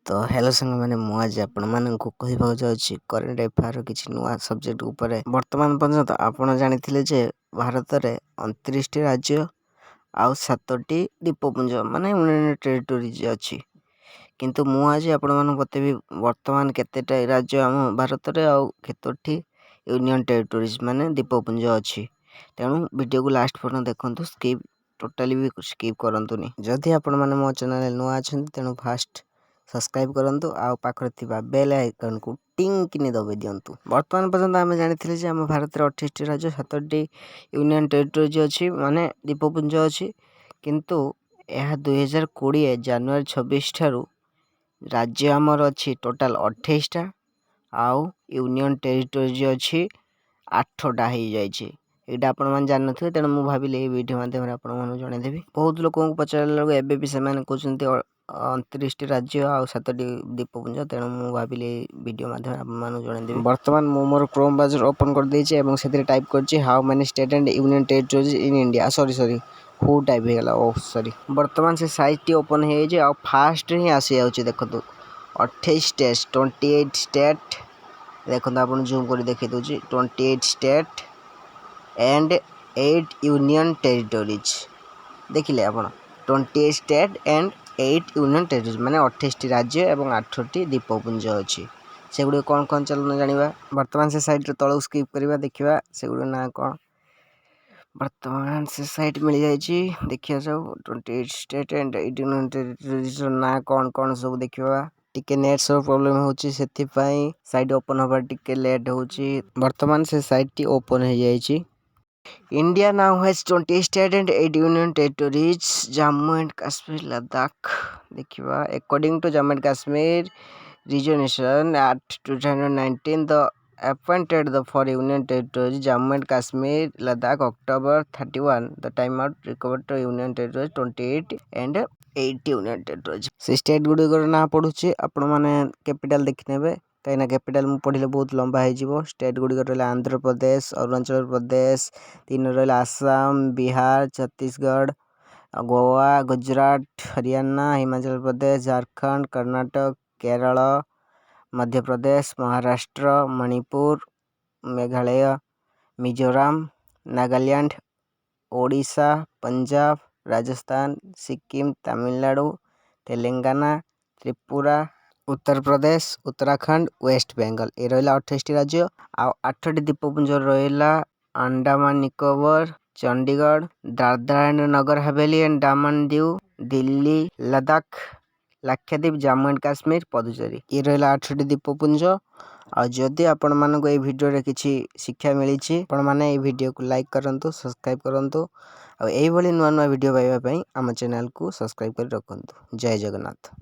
तो हेलो संग मैंने मुझे आपको कहवाक जाऊँगी करेन्ट अफेयर किसी नुआ सब्जेक्ट उपरे वर्तमान पर्यंत आपण जानी जे भारत में 29 राज्य आउ 7टी द्वीपपुंज माने यूनियन टेरिटोरीज अच्छी किंतु मुझे आपण बतेबी वर्तमान केतेटा राज्य आम भारत में आउ केतोटी यूनियन टेरिटोरीज माने द्वीपपुंज अच्छी तेणु वीडियो को लास्ट पर्यंत देखंतु स्किप टोटाली भी स्किप करंतुनी जदि आपण माने मो चैनल नुआ अछन तेणु फास्ट सब्सक्राइब करंतु आ पाखरे थिबा बेल आइकन को टिंग किने दबे दियंतु। वर्तमान पर्यंत आम जानिथिले जे आम भारत रे 28 राज्य 7टी यूनियन टेरिटोरीज अछि माने द्वीपपुंज अछि किंतु यह 2020 जनवरी 26 ठारू राज्य आमर अछि टोटाल 28 टा आउ यूनियन टेरिटोरीज अछि 8टा हो जाइछि। एटा आपण मान जान नथिबे तेणु मु भाबिले ए वीडियो माध्यम रे आपण मानु जणे देबी। बहुत लोगों को पचारला एबे भी से माने कहउछन्ती 29 राज्य आ 7टी द्वीपपुंज तेणु मु भाबिले वीडियो माध्यम रे आपण मानु जणे देबी। वर्तमान मु मोर क्रोम ब्राउजर ओपन कर देछि एवं सेतिर टाइप करछि how many state and union territories in India sorry हु टाइप हे गेला ओ सॉरी। वर्तमान से साइट टी ओपन हे जे आ फास्ट ही आसी जाउछि देखतो 28 स्टेट 28 स्टेट देखंतु आपण जूम कर देखि दोछि 28 स्टेट एंड 8 यूनियन टेरिटोरीज देखिले आपण 28 स्टेट एंड 8 यूनियन टेरिटोरीज माने 28 राज्य एवं 8टी द्वीपपुंज अछि सेगुडी कोन कोन चलन जानिबा। वर्तमान से साइट रे तळो स्किप करबा देखिबा सेगुडी ना कोन वर्तमान से साइट मिल जाइछि देखिया सब 28 स्टेट एंड 8 यूनियन टेरिटोरीज ना कोन कोन सब देखिबा टिके नेट सब प्रॉब्लम होछि सेति पई साइट ओपन होबा टिके लेट होछि। वर्तमान से साइट टी ओपन हो जाइछि। India now has 20 states and 8 union territories. Jammu and Kashmir, Ladakh. देखिबा according to Jammu and Kashmir Regionation Act 2019, the appointed the for union territories Jammu and Kashmir, Ladakh, October 31. The time out recovered to union territories 28 and 8 union territories. से state गुडी कर ना पडुछि आपण माने capital देखनेबे कहीं capital मु पढ़िले बहुत लंबा हो स्टेट गुडी कर आंध्र प्रदेश अरुणाचल प्रदेश 3 रहा आसाम बिहार छत्तीसगढ़ गोवा गुजरात हरियाणा हिमाचल प्रदेश झारखंड कर्नाटक केरल मध्य प्रदेश महाराष्ट्र मणिपुर मेघालय मिजोरम नागालैंड ओडिशा पंजाब राजस्थान सिक्किम तमिलनाडु तेलंगाना त्रिपुरा उत्तर प्रदेश उत्तराखंड वेस्ट बेंगल ए रहा 28 राज्य आ 8टी द्वीपपुंज रहा अंडमान निकोबर चंडीगढ़ दादरा एंड नगर हवेली एंड दामन दीव दिल्ली लद्दाख लक्षद्वीप जम्मू एंड काश्मीर पुदुचेरी ये रहा 8टी द्वीपपुंज। आ जदि आपण मानको ए वीडियो रे किछि शिक्षा मिलिछि आपण माने ए वीडियो को लाइक करंतु सब्सक्राइब करंतु आ एई भली नुआ नुआ वीडियो पाइबा पई हम चैनल को सब्सक्राइब कर रखंतु। जय जगन्नाथ।